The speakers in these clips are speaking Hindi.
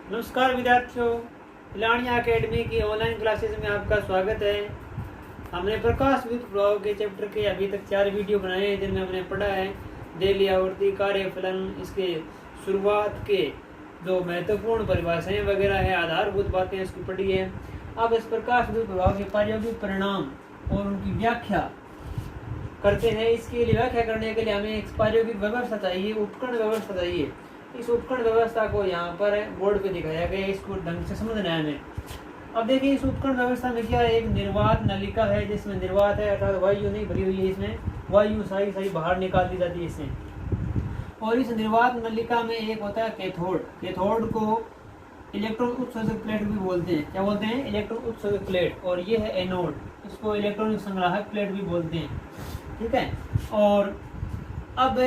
नमस्कार विद्यार्थियों, लाणिया एकेडमी की ऑनलाइन क्लासेस में आपका स्वागत है। हमने प्रकाश विद्युत प्रभाव के चैप्टर के अभी तक 4 वीडियो बनाए हैं जिनमें हमने पढ़ा है देली आवर्ती, कार्यफलन, इसके शुरुआत के जो महत्वपूर्ण परिभाषाएं वगैरह है, आधारभूत बातें इसकी पढ़ी है। अब इस प्रकाश विद्युत प्रभाव के प्रायोगिक परिणाम और उनकी व्याख्या करते हैं। इसके लिए व्याख्या करने के लिए हमें एक प्रायोगिक व्यवस्था चाहिए, उपकरण व्यवस्था चाहिए। इस उपकरण व्यवस्था को यहाँ पर बोर्ड पे दिखाया गया है, इसको ढंग से समझना है हमें। अब देखिए इस उपकरण व्यवस्था में क्या है, एक निर्वात नलिका है जिसमें निर्वात है अर्थात वायु नहीं भरी हुई है, इसमें वायु सही बाहर निकाल दी जाती है इससे। और इस निर्वात नलिका में एक होता है कैथोड। कैथोड को इलेक्ट्रॉन उत्सर्जक प्लेट भी बोलते हैं। क्या बोलते हैं? इलेक्ट्रॉन उत्सर्जक प्लेट। और ये है एनोड, इसको इलेक्ट्रॉनिक संग्राहक प्लेट भी बोलते हैं। ठीक है। और अब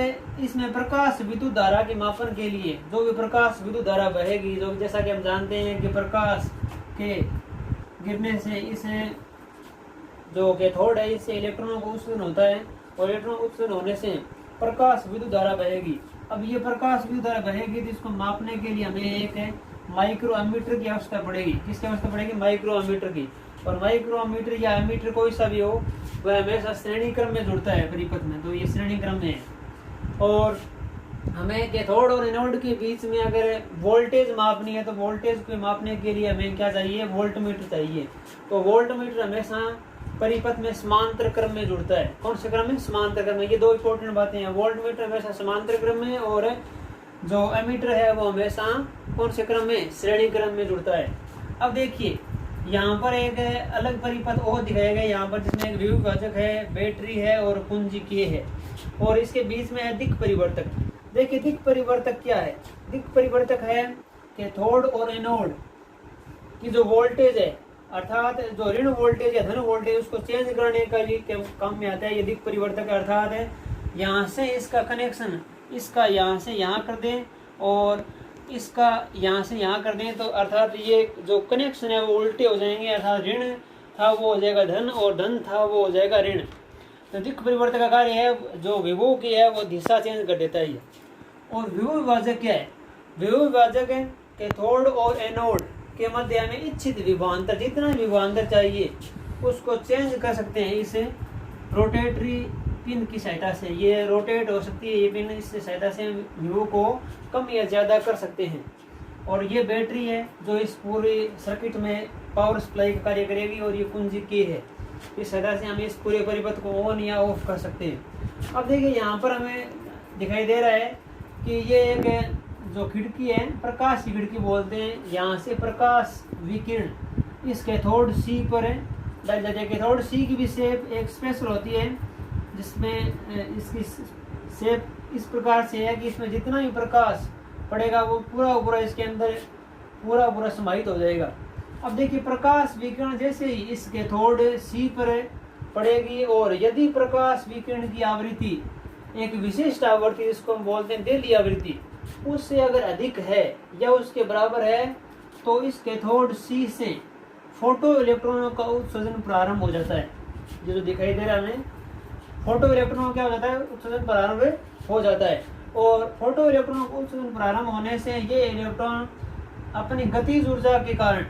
इसमें प्रकाश विद्युत धारा के मापन के लिए जो भी प्रकाश विद्युत धारा बहेगी, जो जैसा कि हम जानते हैं कि प्रकाश के गिरने से इस जो कैथोड है इससे इलेक्ट्रॉनों को उत्सर्जन होता है और इलेक्ट्रॉन उत्सर्जन होने से प्रकाश विद्युत धारा बहेगी। अब ये प्रकाश विद्युत धारा बहेगी तो इसको मापने के लिए हमें एक माइक्रोमीटर की आवश्यकता पड़ेगी। किसकी आवश्यकता पड़ेगी? माइक्रोमीटर की। और माइक्रोमीटर या एमीटर कोई सा भी हो वह हमेशा श्रेणी क्रम में जुड़ता है परिपथ में, तो ये श्रेणी क्रम में है। और हमें कैथोड और एनोड के बीच में अगर वोल्टेज मापनी है तो वोल्टेज को मापने के लिए हमें क्या चाहिए? वोल्टमीटर चाहिए। तो वोल्टमीटर हमेशा परिपथ में समांतर क्रम में जुड़ता है। कौन से क्रम में? समांतर क्रम में। ये दो इंपॉर्टेंट बातें हैं। वोल्टमीटर हमेशा समांतर क्रम में और जो एमीटर है वो हमेशा कौन से क्रम में? श्रेणी क्रम में जुड़ता है। अब देखिए यहाँ पर एक अलग परिपथ और दिखाया गया यहाँ पर, जिसमें एक विभवाजक है, बैटरी है और कुंजिके है। और इसके बीच में है दिक् परिवर्तक। देखिए दिक् परिवर्तक क्या है? दिक् परिवर्तक है कैथोड और एनोड की जो वोल्टेज है अर्थात जो ऋण वोल्टेज या धन वोल्टेज उसको चेंज करने का लिए काम में आता है ये दिक् परिवर्तक। अर्थात यहाँ से इसका कनेक्शन इसका यहाँ से यहाँ कर दें और इसका यहाँ से यहाँ कर दें, तो अर्थात ये जो कनेक्शन है वो उल्टे हो जाएंगे। अर्थात ऋण था वो हो जाएगा धन और धन था वो हो जाएगा ऋण। तो दिक् परिवर्तक का कार्य है जो विभव की है वो दिशा चेंज कर देता है ये। और विभव विभाजक क्या है? विभव विभाजक है कैथोड और एनोड के मध्य हमें इच्छित विभवांतर, जितना विभवांतर चाहिए उसको चेंज कर सकते हैं इस रोटेटरी पिन की सहायता से। ये रोटेट हो सकती है ये पिन, इससे सहायता से विभव को कम या ज़्यादा कर सकते हैं। और ये बैटरी है जो इस पूरे सर्किट में पावर सप्लाई का कार्य करेगी। और ये कुंजिके है, इस सहायता से हम इस पूरे परिपथ को ऑन या ऑफ कर सकते हैं। अब देखिए यहाँ पर हमें दिखाई दे रहा है कि ये एक जो खिड़की है प्रकाश की खिड़की बोलते हैं। यहाँ से प्रकाश विकिरण इस कैथोड सी पर डाल जाती है। कैथोड सी की भी शेप एक स्पेशल होती है जिसमें इसकी शेप इस प्रकार से है कि इसमें जितना भी प्रकाश पड़ेगा वो पूरा इसके अंदर पूरा समाहित हो जाएगा। अब देखिए प्रकाश विकिरण जैसे ही इस कैथोड सी पर पड़ेगी और यदि प्रकाश विकिरण की आवृत्ति एक विशिष्ट आवृत्ति जिसको हम बोलते हैं देली आवृत्ति उससे अगर अधिक है या उसके बराबर है तो इस कैथोड सी से फोटो इलेक्ट्रॉनों का उत्सर्जन प्रारंभ हो जाता है। जो दिखाई दे रहा है हमें फोटो इलेक्ट्रॉन क्या हो जाता है? उत्सर्जन प्रारंभ हो जाता है। और फोटो इलेक्ट्रॉन को उत्सर्जन प्रारंभ होने से ये इलेक्ट्रॉन अपनी गतिज ऊर्जा के कारण,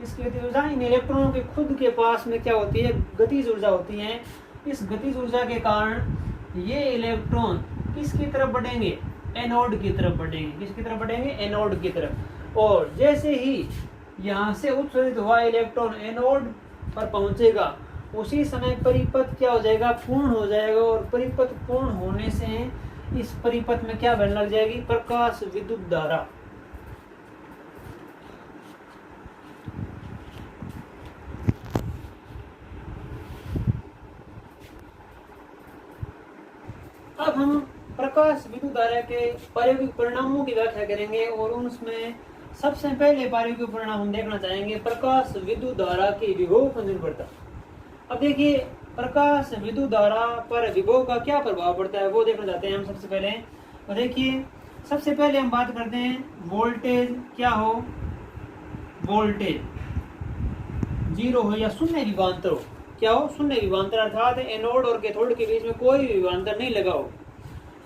इसकी गतिज ऊर्जा इन इलेक्ट्रॉनों के खुद के पास में क्या होती है? गतिज ऊर्जा होती है। इस गतिज ऊर्जा के कारण ये इलेक्ट्रॉन किसकी तरफ बढ़ेंगे? एनोड की तरफ बढ़ेंगे। किसकी तरफ बढ़ेंगे? एनोड की तरफ। और जैसे ही यहाँ से उत्सर्जित हुआ इलेक्ट्रॉन एनोड पर पहुंचेगा उसी समय परिपथ क्या हो जाएगा? पूर्ण हो जाएगा। और परिपथ पूर्ण होने से इस परिपथ में क्या बनने लग जाएगी? प्रकाश विद्युत धारा। अब हम प्रकाश विद्युत धारा के प्रायोगिक परिणामों की व्याख्या करेंगे और उसमें सबसे पहले प्रायोगिक परिणाम हम देखना चाहेंगे प्रकाश विद्युत धारा की विभव पर निर्भरता। अब देखिए प्रकाश विद्युत धारा पर विभव का क्या प्रभाव पड़ता है वो देखना चाहते हैं हम सबसे पहले। तो देखिए सबसे पहले हम बात करते हैं वोल्टेज क्या हो? वोल्टेज जीरो हो या शून्य विभवांतर हो। क्या हो? शून्य विभवांतर। अर्थात एनोड और कैथोड के बीच में कोई विभवांतर नहीं लगा हो।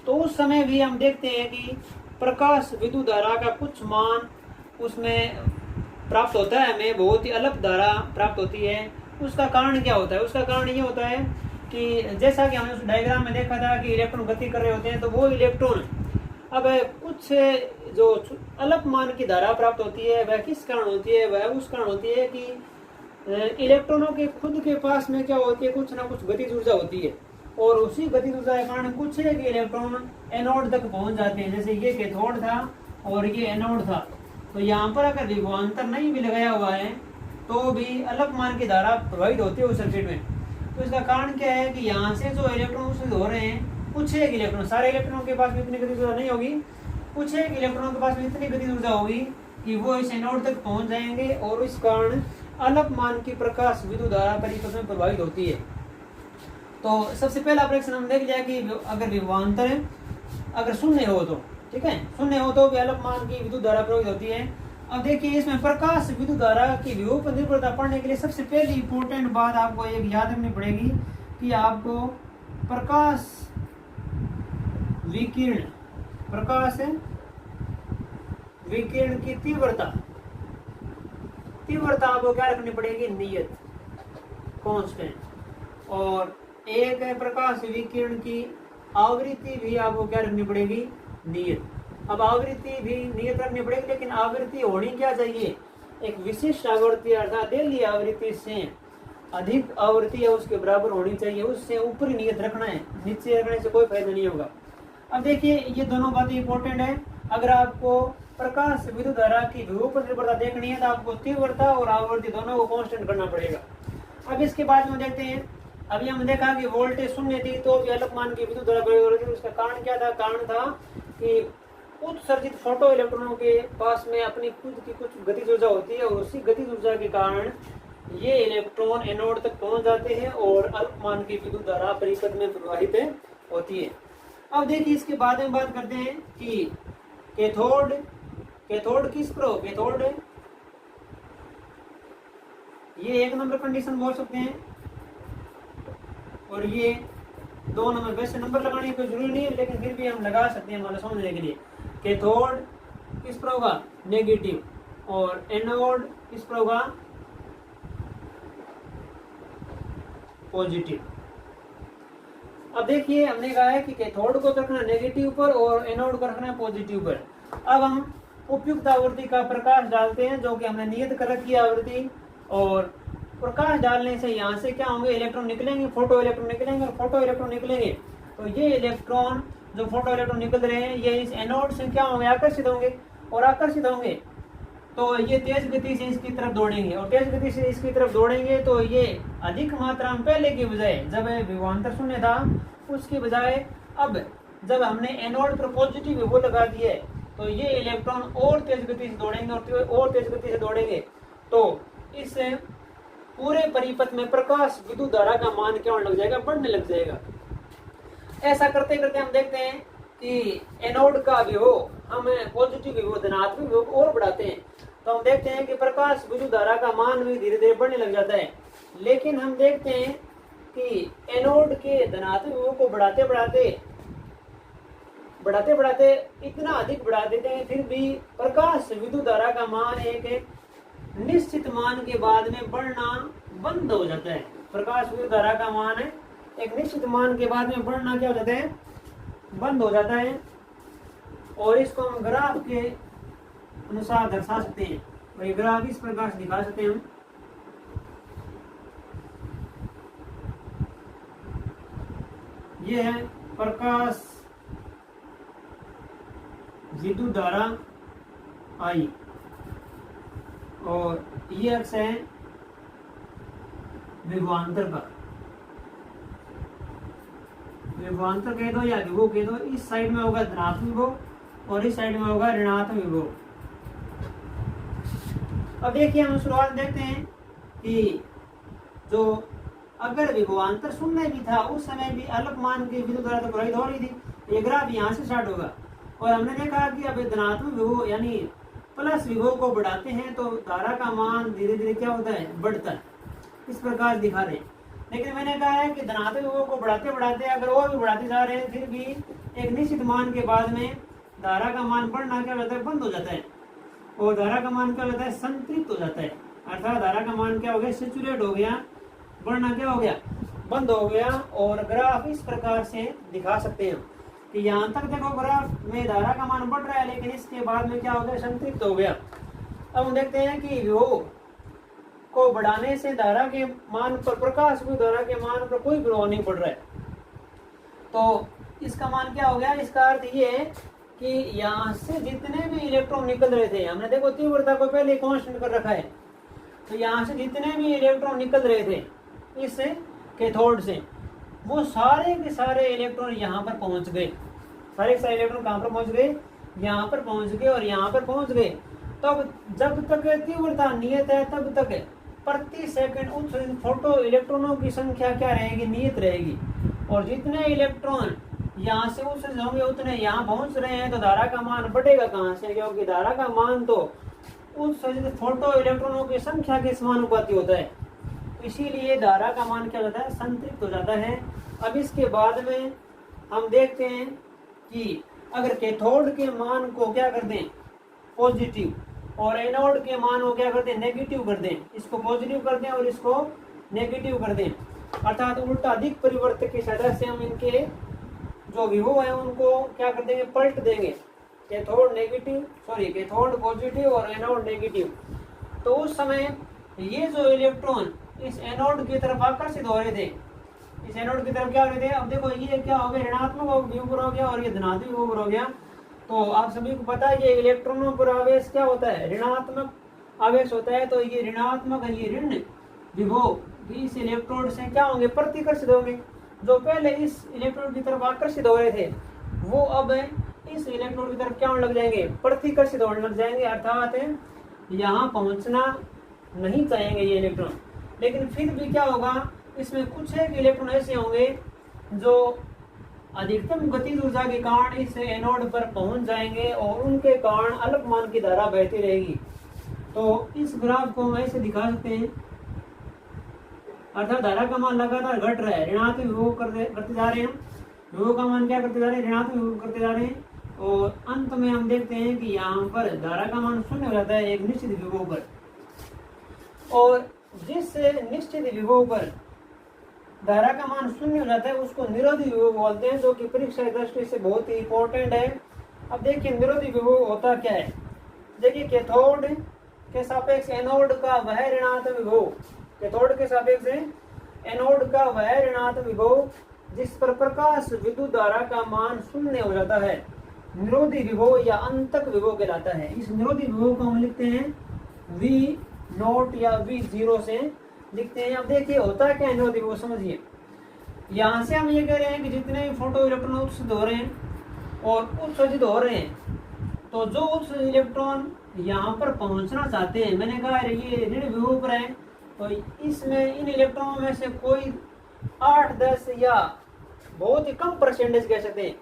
तो उस समय भी हम देखते हैं कि प्रकाश विद्युत धारा का कुछ मान उसमें प्राप्त होता है, हमें बहुत ही अलग धारा प्राप्त होती है। उसका कारण क्या होता है? उसका कारण ये होता है कि जैसा कि हमने उस डायग्राम में देखा था कि इलेक्ट्रॉन गति कर रहे होते हैं, तो वो इलेक्ट्रॉन अब कुछ जो अलग मान की धारा प्राप्त होती है, वह किस कारण होती है? वह उस कारण होती है कि इलेक्ट्रॉनों के खुद के पास में क्या होती है, कुछ ना कुछ गतिज ऊर्जा होती है, और उसी गतिज ऊर्जा के कारण कुछ है कि इलेक्ट्रॉन एनोड तक पहुंच जाते हैं। जैसे ये कैथोड था और ये एनोड था, तो यहाँ पर अगर विभवांतर नहीं भी लगाया हुआ है तो भी अलग मान की धारा प्रवाहित होती है उस सर्किट में। तो इसका कारण क्या है कि यहाँ से जो इलेक्ट्रॉन हो रहे हैं, कुछ एक इलेक्ट्रॉन, सारे इलेक्ट्रॉनों के पास में इतनी गतिज ऊर्जा नहीं होगी, कुछ एक इलेक्ट्रॉनों के पास में इतनी गतिज ऊर्जा होगी कि वो इस एनोड तक पहुंच जाएंगे, और इस कारण अलग मान की प्रकाश विद्युत धारा परिपथ में प्रवाहित होती है। तो सबसे पहला ऑपरेशन हम देख लिया कि अगर विभवांतर अगर शून्य हो तो, ठीक है, शून्य हो तो भी अलग मान की विद्युत धारा प्रवाहित होती है। अब देखिए इसमें प्रकाश विद्युत धारा की विभव पर निर्भरता पढ़ने के लिए सबसे पहली इंपॉर्टेंट बात आपको एक याद रखनी पड़ेगी कि आपको प्रकाश विकिरण की तीव्रता आपको क्या रखनी पड़ेगी? नियत, कांस्टेंट। और एक है प्रकाश विकिरण की आवृत्ति भी आपको क्या रखनी पड़ेगी? नियत। अब आवृत्ति भी नियत रखनी पड़ेगी, लेकिन आवृत्ति होनी क्या चाहिए? एक विशिष्ट आवृत्ति, अर्थात दिल्ली आवृत्ति से अधिक आवृत्ति है उसके बराबर होनी चाहिए, उससे ऊपर ही नियत रखना है, नीचे रखने से कोई फायदा नहीं होगा। अब देखिए ये दोनों बातें इंपॉर्टेंट है। अगर आपको प्रकाश विद्युत धारा की विभव पर निर्भरता देखनी है तो आपको तीव्रता और आवृत्ति दोनों को कांस्टेंट करना पड़ेगा। अब इसके बाद में देखते हैं, अभी हमने देखा कि वोल्टेज शून्य थी तो भी अलग मान की विद्युत धारा प्रयोग हो रही थी। उसका कारण क्या था? कारण था कि उत्सर्जित फोटो इलेक्ट्रॉनों के पास में अपनी खुद की कुछ गतिज ऊर्जा होती है, और उसी गतिज ऊर्जा के कारण ये इलेक्ट्रॉन एनोड तक पहुंच जाते हैं और अल्प मान की विद्युत धारा परिपथ में प्रवाहित होती है। अब देखिए इसके बाद में बात करते हैं कि कैथोड किस पर हो? कैथोड ये 1 नंबर कंडीशन बोल सकते हैं, और ये 2 नंबर। वैसे नंबर लगाने की कोई जरूरी नहीं है, लेकिन फिर भी हम लगा सकते हैं मतलब समझने के लिए। कैथोड किस पर होगा? नेगेटिव, और एनोड किस पर होगा? पॉजिटिव। अब देखिए हमने कहा है कि कैथोड को रखना नेगेटिव पर और एनोड को रखना पॉजिटिव पर। अब हम उपयुक्त आवृत्ति का प्रकाश डालते हैं, जो कि हमने नियत कर रखी है आवृत्ति, और प्रकाश डालने से यहाँ से क्या होंगे? इलेक्ट्रॉन निकलेंगे, फोटो इलेक्ट्रॉन निकलेंगे, और फोटो इलेक्ट्रॉन निकलेंगे तो ये इलेक्ट्रॉन जो फोटो इलेक्ट्रॉन निकल रहे हैं ये इस एनोड से क्या होंगे? आकर्षित होंगे, और आकर्षित होंगे तो ये तेज गति से इसकी तरफ दौड़ेंगे, और तेज गति से इसकी तरफ दौड़ेंगे तो ये अधिक मात्रा में पहले के बजाय, जब विभवांतर शून्य था उसके बजाय अब जब हमने एनोड पर पॉजिटिव विभव लगा दिया है तो ये इलेक्ट्रॉन और तेज गति से दौड़ेंगे और तेज गति से दौड़ेंगे, तो इस पूरे परिपथ में प्रकाश विद्युत धारा का मान क्या होने लग जाएगा? बढ़ने लग जाएगा। ऐसा करते करते हम देखते हैं कि एनोड का विभव हम पॉजिटिव विभव, धनात्मक विभव और बढ़ाते हैं, तो हम देखते हैं कि प्रकाश विद्युत धारा का मान भी धीरे धीरे बढ़ने लग जाता है। लेकिन हम देखते हैं कि एनोड के धनात्मक विभव को बढ़ाते बढ़ाते इतना अधिक बढ़ा देते हैं, फिर भी प्रकाश विद्युत धारा का मान एक निश्चित मान के बाद में बढ़ना बंद हो जाता है। प्रकाश विद्युत धारा का मान एक निश्चित मान के बाद में बढ़ना क्या हो जाता है? बंद हो जाता है। और इसको हम ग्राफ के अनुसार दर्शा सकते हैं, और ये ग्राफ इस प्रकार से दिखा सकते हैं हम। ये है प्रकाश विद्युत धारा आई, और ये अक्ष है विभवांतर का। विभवांतर कह दो या विभव कह दो, इस साइड में होगा धनात्मक विभव और इस साइड में होगा ऋणात्मक विभव। अब देखिए हम शुरुआत देखते हैं कि जो अगर विभवांतर शून्य भी था उस समय भी अलग मान की विद्युत धारा तो प्रवाहित हो रही थी। ये ग्राफ यहाँ से स्टार्ट होगा, और हमने देखा कि अब धनात्मक विभव यानी प्लस विभव को बढ़ाते हैं तो धारा का मान धीरे धीरे क्या होता है? बढ़ता है। इस प्रकार दिखा रहे हैं। लेकिन मैंने कहा है कि धनात्मक विभव को बढ़ाते बढ़ाते अगर और भी बढ़ाते जा रहे हैं, फिर भी एक निश्चित मान के बाद में धारा का मान बढ़ना क्या होता है? बंद हो जाता है। और धारा का मान क्या होता है, संतृप्त हो जाता है, अर्थात धारा का मान क्या हो गया, सेचुरेट हो गया, बढ़ना क्या हो गया, बंद हो गया। और ग्राफ इस प्रकार से दिखा सकते हैं कि यहाँ तक देखो ग्राफ में धारा का मान बढ़ रहा है, लेकिन इसके बाद में क्या हो गया, संतृप्त हो गया। अब हम देखते हैं कि विभव को बढ़ाने से धारा के मान पर, प्रकाश की धारा के मान पर कोई प्रभाव नहीं पड़ रहा है। तो इसका मान क्या हो गया, इसका अर्थ ये है कि यहाँ से जितने भी इलेक्ट्रॉन निकल रहे थे, हमने देखो तीव्रता को पहले कांस्टेंट कर रखा है, तो यहाँ से जितने भी इलेक्ट्रॉन निकल रहे थे इस कैथोड से, वो सारे के सारे इलेक्ट्रॉन यहाँ पर पहुंच गए। सारे के सारे इलेक्ट्रॉन कहाँ पर पहुंच गए, यहाँ पर पहुंच गए और यहाँ पर पहुंच गए। तब जब तक तीव्रता नियत है तब तक प्रति सेकंड उत्सर्जित फोटो इलेक्ट्रॉनों की संख्या क्या रहेगी, नियत रहेगी। और जितने इलेक्ट्रॉन यहाँ से उत्सर्जित होंगे उतने यहाँ पहुंच रहे हैं, तो धारा का मान बढ़ेगा कहाँ से, क्योंकि धारा का मान तो उत्सर्जित फोटो इलेक्ट्रॉनों की संख्या के समानुपाती होता है। इसीलिए धारा का मान क्या होता है, संतृप्त हो जाता है। अब इसके बाद में हम देखते हैं कि अगर कैथोड के मान को क्या कर दें, पॉजिटिव, और एनोड के मान को क्या कर दें, नेगेटिव कर दें, इसको पॉजिटिव कर दें और इसको नेगेटिव कर दें, अर्थात उल्टा दिक परिवर्तक की सहायता से हम इनके जो विभव है उनको क्या कर देंगे, पलट देंगे। कैथोड पॉजिटिव और एनोड नेगेटिव। तो उस समय ये जो इलेक्ट्रॉन इस एनोड की तरफ आकर्षित हो रहे थे, इस एनोड की तरफ क्या हो रहे थे, अब देखो ये क्या हो गया, ऋणात्मक विभव हो गया और ये धनात्मक विभव हो गया। तो आप सभी को पता है कि इलेक्ट्रॉनों पर आवेश क्या होता है, ऋणात्मक आवेश होता है। तो ये ऋणात्मक है, ये ऋण विभव इस इलेक्ट्रोड से क्या होंगे, प्रतिकर्षित होंगे। जो पहले इस इलेक्ट्रोड की तरफ आकर्षित हो रहे थे वो अब इस इलेक्ट्रोड की तरफ क्या होने लग जाएंगे, प्रतिकर्षित होने लग जाएंगे, अर्थात यहाँ पहुंचना नहीं चाहेंगे ये इलेक्ट्रॉन। लेकिन फिर भी क्या होगा, इसमें कुछ एक इलेक्ट्रॉन ऐसे होंगे जो अधिकतम गतिज ऊर्जा के कारण इस एनोड पर पहुंच जाएंगे और उनके कारण अलग मान की धारा बहती रहेगी। तो इस ग्राफ को हम ऐसे दिखा सकते हैं, अर्थात धारा का मान लगातार घट रहा है, ऋणात्मक विभव करते जा रहे हैं, विभव का मान क्या करते जा रहे हैं, ऋणात्मक विभव करते जा रहे हैं। और अंत में हम देखते हैं कि यहाँ पर धारा का मान शून्य हो जाता है एक निश्चित विभव पर। और जिस निश्चित विभव पर धारा का मान शून्य हो जाता है उसको निरोधी विभव बोलते हैं, जो कि परीक्षा की दृष्टि से बहुत ही इंपॉर्टेंट है। अब देखिए निरोधी विभव होता क्या है, देखिए कैथोड के सापेक्ष एनोड का वह ऋणात्मक विभव, कैथोड के सापेक्ष एनोड का वह ऋणात्मक विभव जिस पर प्रकाश विद्युत धारा का मान शून्य हो जाता है, निरोधी विभव या अंतक विभव कहलाता है। इस निरोधी विभव को हम लिखते हैं V0 या V0 से लिखते हैं। अब देखिए होता है क्या निरोधी विभव, समझिए। यहाँ से हम ये कह रहे हैं कि जितने भी फोटो इलेक्ट्रॉन उत्सर्जित हो रहे हैं और उत्सर्जित हो रहे हैं, तो जो उत्सर्जित इलेक्ट्रॉन यहाँ पर पहुँचना चाहते हैं, मैंने कहा ये ऋण विभव पर है, तो इसमें इन इलेक्ट्रॉनों में से कोई 8-10 या बहुत ही कम परसेंटेज कह सकते हैं,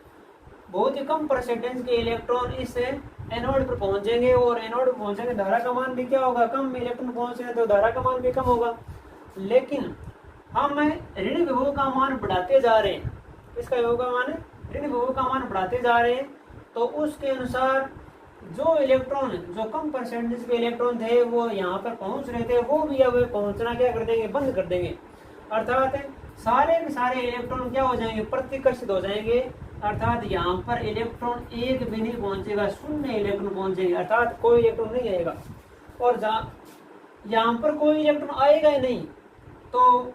बहुत ही कम परसेंटेज के इलेक्ट्रॉन इस एनोड पर पहुंचेंगे और एनोड पर पहुंचेंगे, धारा का मान भी क्या होगा, कम इलेक्ट्रॉन पहुंचेंगे तो धारा का मान भी कम होगा। लेकिन हम ऋण विभव का मान बढ़ाते जा रहे हैं, इसका विभव का मान, ऋण विभव का मान बढ़ाते जा रहे हैं, तो उसके अनुसार जो इलेक्ट्रॉन, जो कम परसेंटेज के इलेक्ट्रॉन थे वो यहाँ पर पहुंच रहे थे, वो भी अब पहुंचना क्या कर देंगे, बंद कर देंगे। अर्थात सारे के सारे इलेक्ट्रॉन क्या हो जाएंगे, प्रतिकर्षित हो जाएंगे। अर्थात यहाँ पर इलेक्ट्रॉन एक भी नहीं पहुंचेगा, शून्य इलेक्ट्रॉन पहुंचेंगे, अर्थात कोई इलेक्ट्रॉन नहीं आएगा। और यहाँ पर कोई इलेक्ट्रॉन आएगा ही नहीं, तो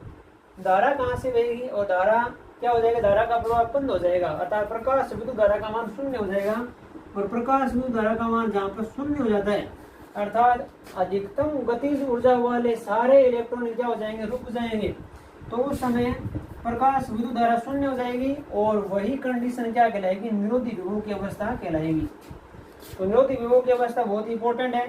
धारा कहाँ से बहेगी, और धारा क्या हो जाएगा, धारा का प्रवाह बंद हो जाएगा, अर्थात प्रकाश विद्युत धारा का मान शून्य हो जाएगा। और प्रकाश विद्युत धारा का मान जहाँ पर शून्य हो जाता है, अर्थात अधिकतम गतिज ऊर्जा वाले सारे इलेक्ट्रॉन क्या हो जाएंगे, रुक जाएंगे। तो उस समय प्रकाश विद्युत धारा शून्य हो जाएगी और वही कंडीशन क्या कहलाएगी, निरोधी विभव की अवस्था कहलाएगी। तो निरोधी विभव की अवस्था बहुत इंपॉर्टेंट है।